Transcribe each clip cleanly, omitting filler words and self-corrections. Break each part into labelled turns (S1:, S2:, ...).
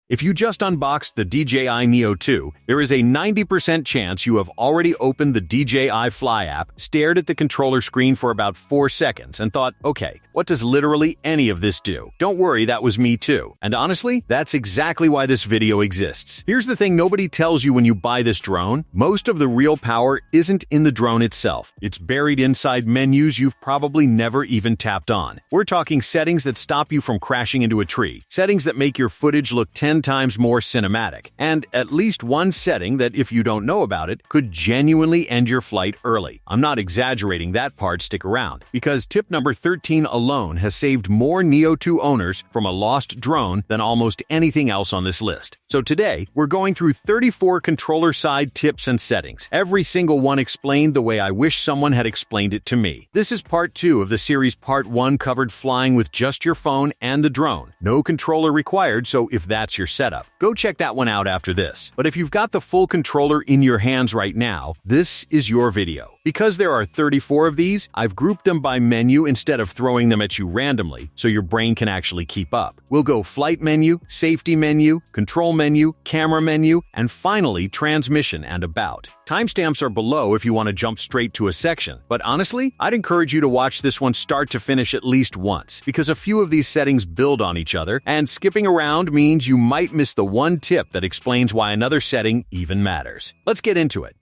S1: If you just unboxed the DJI Neo2, there is a 90% chance you have already opened the DJI Fly app, stared at the controller screen for about 4 seconds, and thought, okay, what does literally any of this do? Don't worry, that was me too. And honestly, that's exactly why this video exists. Here's the thing nobody tells you when you buy this drone. Most of the real power isn't in the drone itself. It's buried inside menus you've probably never even tapped on. We're talking settings that stop you from crashing into a tree, settings that make your footage look 10 times more cinematic, and at least one setting that, if you don't know about it, could genuinely end your flight early. I'm not exaggerating that part, stick around, because tip number 13 alone has saved more Neo2 owners from a lost drone than almost anything else on this list. So today, we're going through 34 controller-side tips and settings, every single one explained the way I wish someone had explained it to me. This is part 2 of the series. Part 1 covered flying with just your phone and the drone. No controller required, so if that's your setup, go check that one out after this. But if you've got the full controller in your hands right now, this is your video. Because there are 34 of these, I've grouped them by menu instead of throwing them at you randomly, so your brain can actually keep up. We'll go flight menu, safety menu, control menu, camera menu, and finally transmission and about. Timestamps are below if you want to jump straight to a section, but honestly, I'd encourage you to watch this one start to finish at least once, because a few of these settings build on each other, and skipping around means you might miss the one tip that explains why another setting even matters. Let's get into it.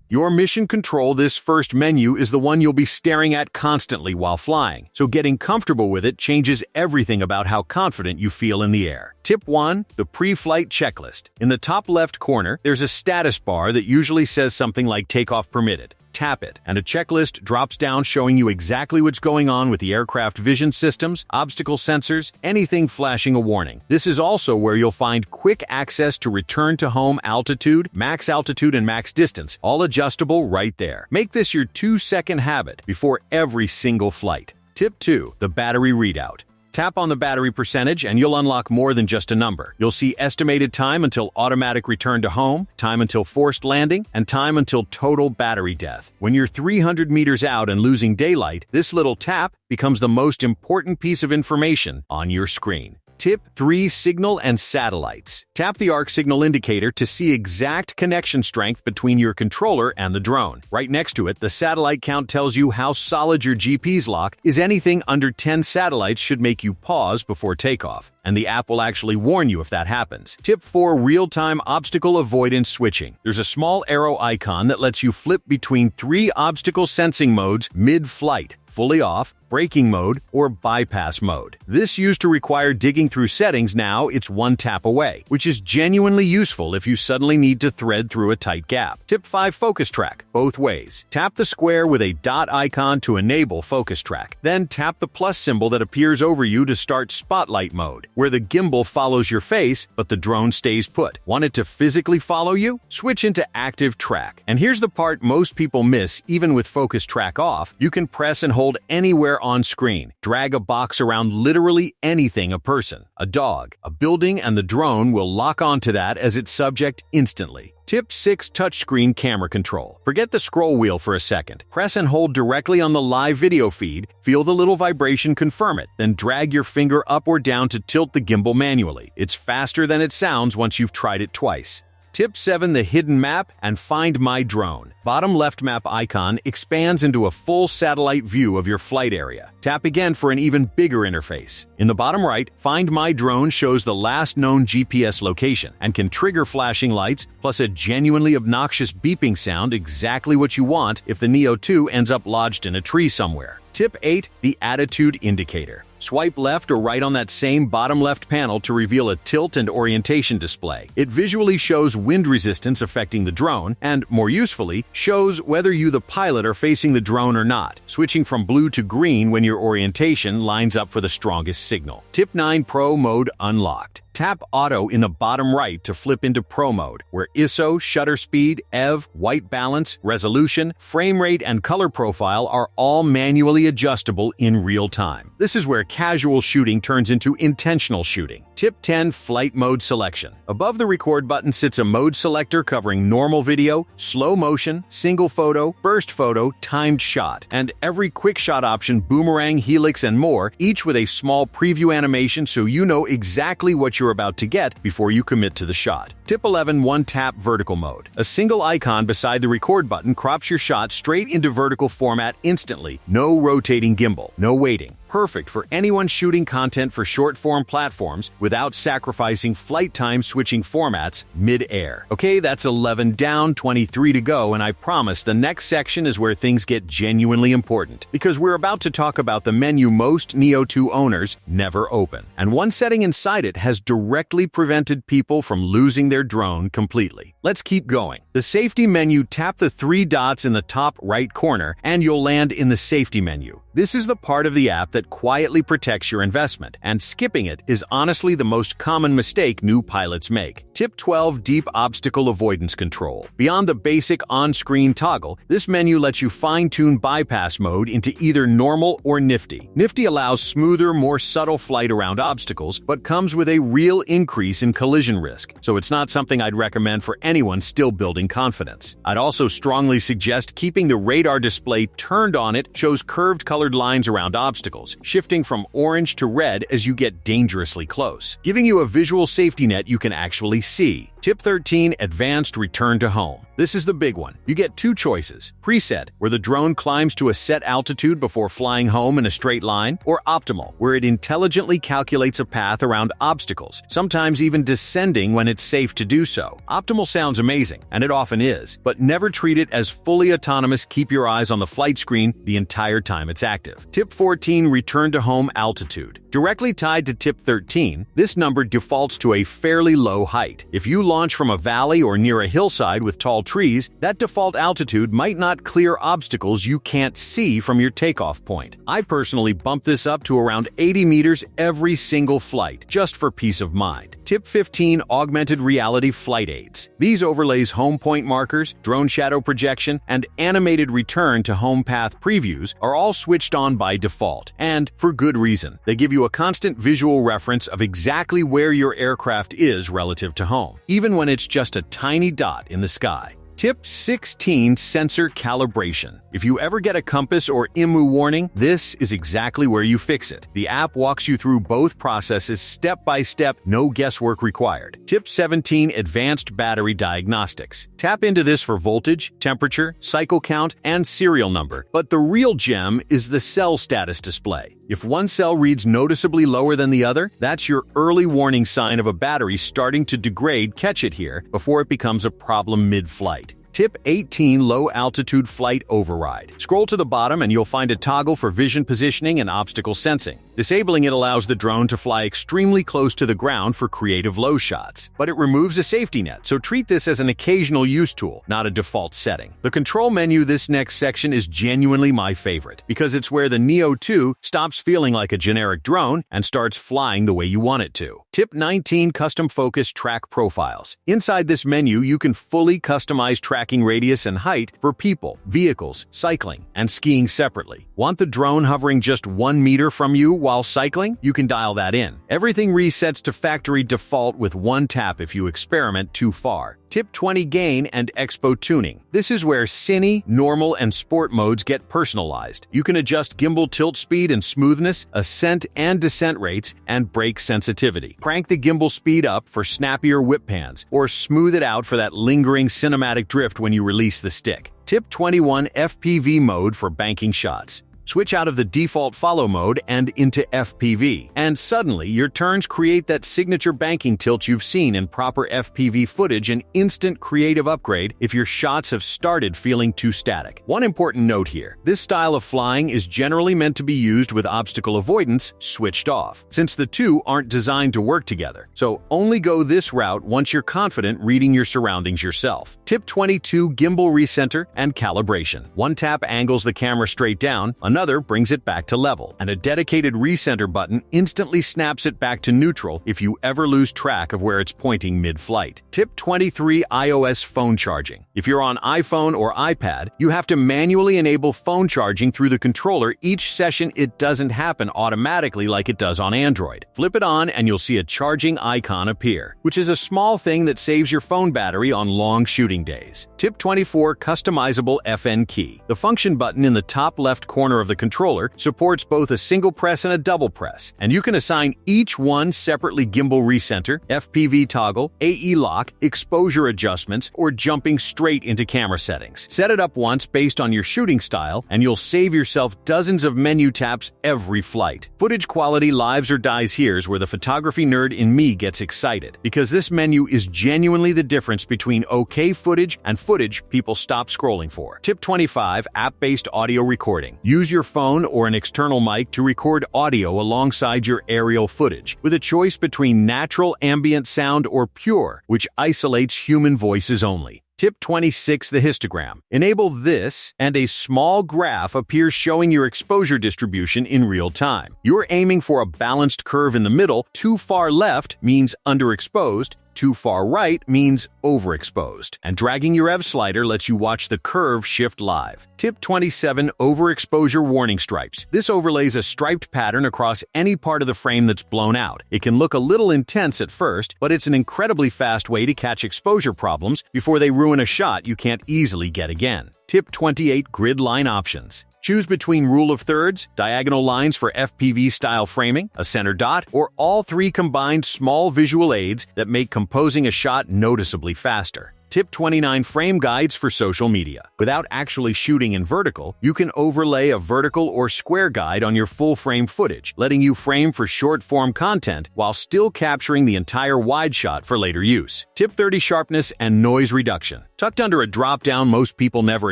S1: Your mission control, this first menu, is the one you'll be staring at constantly while flying, so getting comfortable with it changes everything about how confident you feel in the air. Tip 1. The pre-flight checklist. In the top left corner, there's a status bar that usually says something like takeoff permitted. Tap it, and a checklist drops down showing you exactly what's going on with the aircraft vision systems, obstacle sensors, anything flashing a warning. This is also where you'll find quick access to return to home altitude, and max distance, all adjustable right there. Make this your 2-second habit before every single flight. Tip 2. The battery readout. Tap on the battery percentage and you'll unlock more than just a number. You'll see estimated time until automatic return to home, time until forced landing, and time until total battery death. When you're 300 meters out and losing daylight, this little tap becomes the most important piece of information on your screen. Tip 3. Signal and satellites. Tap the arc signal indicator to see exact connection strength between your controller and the drone. Right next to it, the satellite count tells you how solid your GP's lock is. Anything under 10 satellites should make you pause before takeoff, and the app will actually warn you if that happens. Tip 4. Real-time obstacle avoidance switching. There's a small arrow icon that lets you flip between 3 obstacle sensing modes mid-flight: fully off, braking mode, or bypass mode. This used to require digging through settings. Now it's one tap away, which is genuinely useful if you suddenly need to thread through a tight gap. Tip 5. Focus track. Both ways. Tap the square with a dot icon to enable focus track. Then tap the plus symbol that appears over you to start spotlight mode, where the gimbal follows your face, but the drone stays put. Want it to physically follow you? Switch into active track. And here's the part most people miss. Even with focus track off, you can press and hold anywhere on screen. Drag a box around literally anything: a person, a dog, a building, and the drone will lock onto that as its subject instantly. Tip 6. Touchscreen camera control. Forget the scroll wheel for a second. Press and hold directly on the live video feed, feel the little vibration, confirm it, then drag your finger up or down to tilt the gimbal manually. It's faster than it sounds once you've tried it twice. Tip 7. The hidden map and Find My Drone. Bottom left map icon expands into a full satellite view of your flight area. Tap again for an even bigger interface. In the bottom right, Find My Drone shows the last known GPS location and can trigger flashing lights plus a genuinely obnoxious beeping sound, exactly what you want if the Neo2 ends up lodged in a tree somewhere. Tip 8. The attitude indicator. Swipe left or right on that same bottom left panel to reveal a tilt and orientation display. It visually shows wind resistance affecting the drone and, more usefully, shows whether you, the pilot, are facing the drone or not, switching from blue to green when your orientation lines up for the strongest signal. Tip 9. Pro mode unlocked. Tap Auto in the bottom right to flip into Pro mode, where ISO, shutter speed, EV, white balance, resolution, frame rate, and color profile are all manually adjustable in real time. This is where casual shooting turns into intentional shooting. Tip 10. Flight Mode Selection. Above the record button sits a mode selector covering normal video, slow motion, single photo, burst photo, timed shot, and every quick shot option, boomerang, helix, and more, each with a small preview animation so you know exactly what you're about to get before you commit to the shot. Tip 11. One-tap vertical mode. A single icon beside the record button crops your shot straight into vertical format instantly. No rotating gimbal, no waiting. Perfect for anyone shooting content for short-form platforms without sacrificing flight time switching formats mid-air. Okay, that's 11 down, 23 to go, and I promise the next section is where things get genuinely important, because we're about to talk about the menu most Neo2 owners never open. And one setting inside it has directly prevented people from losing their drone completely. Let's keep going. The safety menu, tap the 3 dots in the top right corner, and you'll land in the safety menu. This is the part of the app that quietly protects your investment, and skipping it is honestly the most common mistake new pilots make. Tip 12. Deep Obstacle Avoidance Control. Beyond the basic on-screen toggle, this menu lets you fine-tune bypass mode into either normal or nifty. Nifty allows smoother, more subtle flight around obstacles, but comes with a real increase in collision risk, so it's not something I'd recommend for anyone still building confidence. I'd also strongly suggest keeping the radar display turned on. It shows curved colored lines around obstacles, shifting from orange to red as you get dangerously close, giving you a visual safety net you can actually see. Tip 13. Advanced Return to Home. This is the big one. You get 2 choices: Preset, where the drone climbs to a set altitude before flying home in a straight line, or Optimal, where it intelligently calculates a path around obstacles, sometimes even descending when it's safe to do so. Optimal sounds amazing, and it often is, but never treat it as fully autonomous. Keep your eyes on the flight screen the entire time it's active. Tip 14. Return to Home Altitude. Directly tied to Tip 13, this number defaults to a fairly low height. If you launch from a valley or near a hillside with tall trees, that default altitude might not clear obstacles you can't see from your takeoff point. I personally bump this up to around 80 meters every single flight, just for peace of mind. Tip 15. Augmented Reality Flight Aids. These overlays home point markers, drone shadow projection, and animated return to home path previews are all switched on by default, and for good reason. They give you a constant visual reference of exactly where your aircraft is relative to home, even when it's just a tiny dot in the sky. Tip 16. Sensor Calibration. If you ever get a compass or IMU warning, this is exactly where you fix it. The app walks you through both processes step by step, no guesswork required. Tip 17. Advanced Battery Diagnostics. Tap into this for voltage, temperature, cycle count, and serial number. But the real gem is the cell status display. If one cell reads noticeably lower than the other, that's your early warning sign of a battery starting to degrade. Catch it here before it becomes a problem mid-flight. Tip 18. Low Altitude Flight Override. Scroll to the bottom and you'll find a toggle for vision positioning and obstacle sensing. Disabling it allows the drone to fly extremely close to the ground for creative low shots. But it removes a safety net, so treat this as an occasional use tool, not a default setting. The control menu, this next section, is genuinely my favorite, because it's where the Neo2 stops feeling like a generic drone and starts flying the way you want it to. Tip 19. Custom Focus Track Profiles. Inside this menu, you can fully customize tracking radius and height for people, vehicles, cycling, and skiing separately. Want the drone hovering just 1 meter from you while cycling? You can dial that in. Everything resets to factory default with one tap if you experiment too far. Tip 20. Gain and Expo Tuning. This is where cine, normal, and sport modes get personalized. You can adjust gimbal tilt speed and smoothness, ascent and descent rates, and brake sensitivity. Crank the gimbal speed up for snappier whip pans, or smooth it out for that lingering cinematic drift when you release the stick. Tip 21. FPV mode for banking shots. Switch out of the default follow mode and into FPV, and suddenly your turns create that signature banking tilt you've seen in proper FPV footage, an instant creative upgrade if your shots have started feeling too static. One important note here: this style of flying is generally meant to be used with obstacle avoidance switched off, since the two aren't designed to work together. So only go this route once you're confident reading your surroundings yourself. Tip 22. Gimbal recenter and calibration. One tap angles the camera straight down, Another brings it back to level, and a dedicated recenter button instantly snaps it back to neutral if you ever lose track of where it's pointing mid-flight. Tip 23: iOS phone charging. If you're on iPhone or iPad, you have to manually enable phone charging through the controller each session. It doesn't happen automatically like it does on Android. Flip it on and you'll see a charging icon appear, which is a small thing that saves your phone battery on long shooting days. Tip 24: customizable FN key. The function button in the top left corner of the controller supports both a single press and a double press, and you can assign each one separately: gimbal recenter, FPV toggle, AE lock, exposure adjustments, or jumping straight into camera settings. Set it up once based on your shooting style, and you'll save yourself dozens of menu taps every flight. Footage quality lives or dies. Here's where the photography nerd in me gets excited, because this menu is genuinely the difference between okay footage and footage people stop scrolling for. Tip 25: app-based audio recording. Use your phone or an external mic to record audio alongside your aerial footage, with a choice between natural ambient sound or pure, which isolates human voices only. Tip 26: the histogram. Enable this, and a small graph appears showing your exposure distribution in real time. You're aiming for a balanced curve in the middle. Too far left means underexposed, too far right means overexposed, and dragging your EV slider lets you watch the curve shift live. Tip 27: overexposure warning stripes. This overlays a striped pattern across any part of the frame that's blown out. It can look a little intense at first, but it's an incredibly fast way to catch exposure problems before they ruin a shot you can't easily get again. Tip 28: grid line options. Choose between rule of thirds, diagonal lines for FPV-style framing, a center dot, or all three combined small visual aids that make composing a shot noticeably faster. Tip 29: frame guides for social media. Without actually shooting in vertical, you can overlay a vertical or square guide on your full-frame footage, letting you frame for short-form content while still capturing the entire wide shot for later use. Tip 30: sharpness and noise reduction. Tucked under a drop-down most people never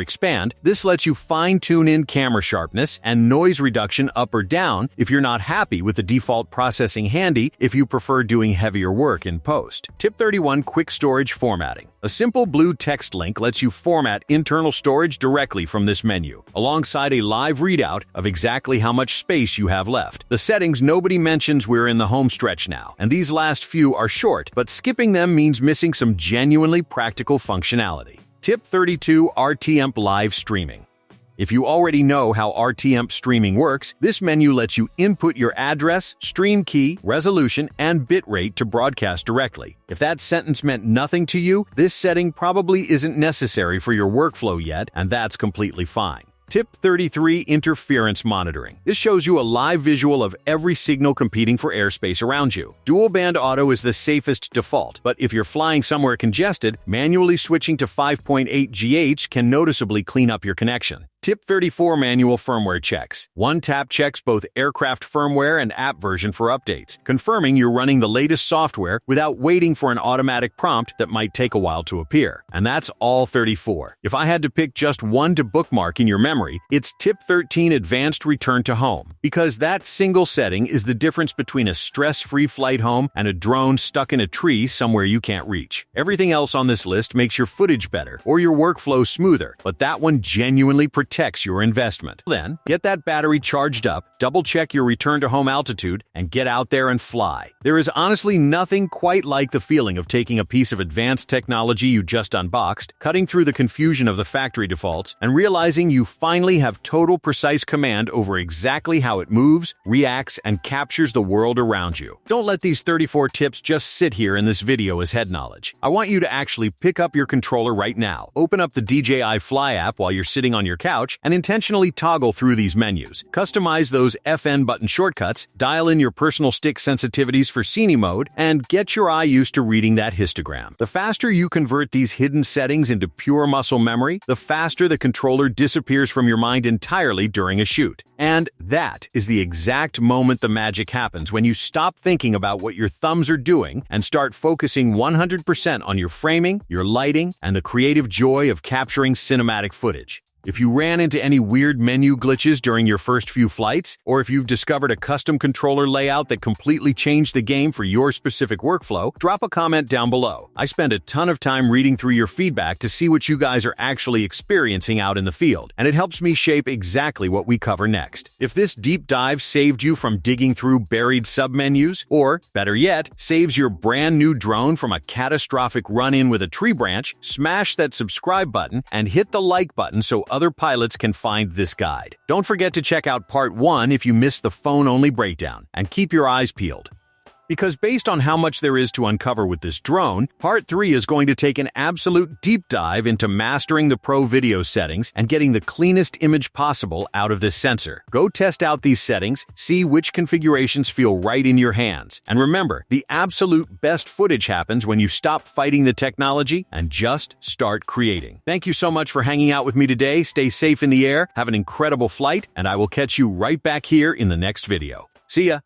S1: expand, this lets you fine-tune in camera sharpness and noise reduction up or down if you're not happy with the default processing, handy if you prefer doing heavier work in post. Tip 31: quick storage formatting. A simple blue text link lets you format internal storage directly from this menu, alongside a live readout of exactly how much space you have left. The settings nobody mentions. We're in the home stretch now, and these last few are short, but skipping them means missing some genuinely practical functionality. Tip 32: RTMP live streaming. If you already know how RTMP streaming works, this menu lets you input your address, stream key, resolution, and bitrate to broadcast directly. If that sentence meant nothing to you, this setting probably isn't necessary for your workflow yet, and that's completely fine. Tip 33: interference monitoring. This shows you a live visual of every signal competing for airspace around you. Dual band auto is the safest default, but if you're flying somewhere congested, manually switching to 5.8 GH can noticeably clean up your connection. Tip 34: manual firmware checks. One tap checks both aircraft firmware and app version for updates, confirming you're running the latest software without waiting for an automatic prompt that might take a while to appear. And that's all 34. If I had to pick just one to bookmark in your memory, it's Tip 13: advanced return to home. Because that single setting is the difference between a stress-free flight home and a drone stuck in a tree somewhere you can't reach. Everything else on this list makes your footage better or your workflow smoother, but that one genuinely protects your investment. Then, get that battery charged up, double-check your return-to-home altitude, and get out there and fly. There is honestly nothing quite like the feeling of taking a piece of advanced technology you just unboxed, cutting through the confusion of the factory defaults, and realizing you finally have total precise command over exactly how it moves, reacts, and captures the world around you. Don't let these 34 tips just sit here in this video as head knowledge. I want you to actually pick up your controller right now, open up the DJI Fly app while you're sitting on your couch, and intentionally toggle through these menus. Customize those FN button shortcuts, dial in your personal stick sensitivities for scene mode, and get your eye used to reading that histogram. The faster you convert these hidden settings into pure muscle memory, the faster the controller disappears from your mind entirely during a shoot. And that is the exact moment the magic happens, when you stop thinking about what your thumbs are doing and start focusing 100% on your framing, your lighting, and the creative joy of capturing cinematic footage. If you ran into any weird menu glitches during your first few flights, or if you've discovered a custom controller layout that completely changed the game for your specific workflow, drop a comment down below. I spend a ton of time reading through your feedback to see what you guys are actually experiencing out in the field, and it helps me shape exactly what we cover next. If this deep dive saved you from digging through buried submenus, or, better yet, saves your brand new drone from a catastrophic run-in with a tree branch, smash that subscribe button and hit the like button so other pilots can find this guide. Don't forget to check out Part 1 if you missed the phone-only breakdown, and keep your eyes peeled. Because based on how much there is to uncover with this drone, Part 3 is going to take an absolute deep dive into mastering the pro video settings and getting the cleanest image possible out of this sensor. Go test out these settings, see which configurations feel right in your hands. And remember, the absolute best footage happens when you stop fighting the technology and just start creating. Thank you so much for hanging out with me today. Stay safe in the air, have an incredible flight, and I will catch you right back here in the next video. See ya!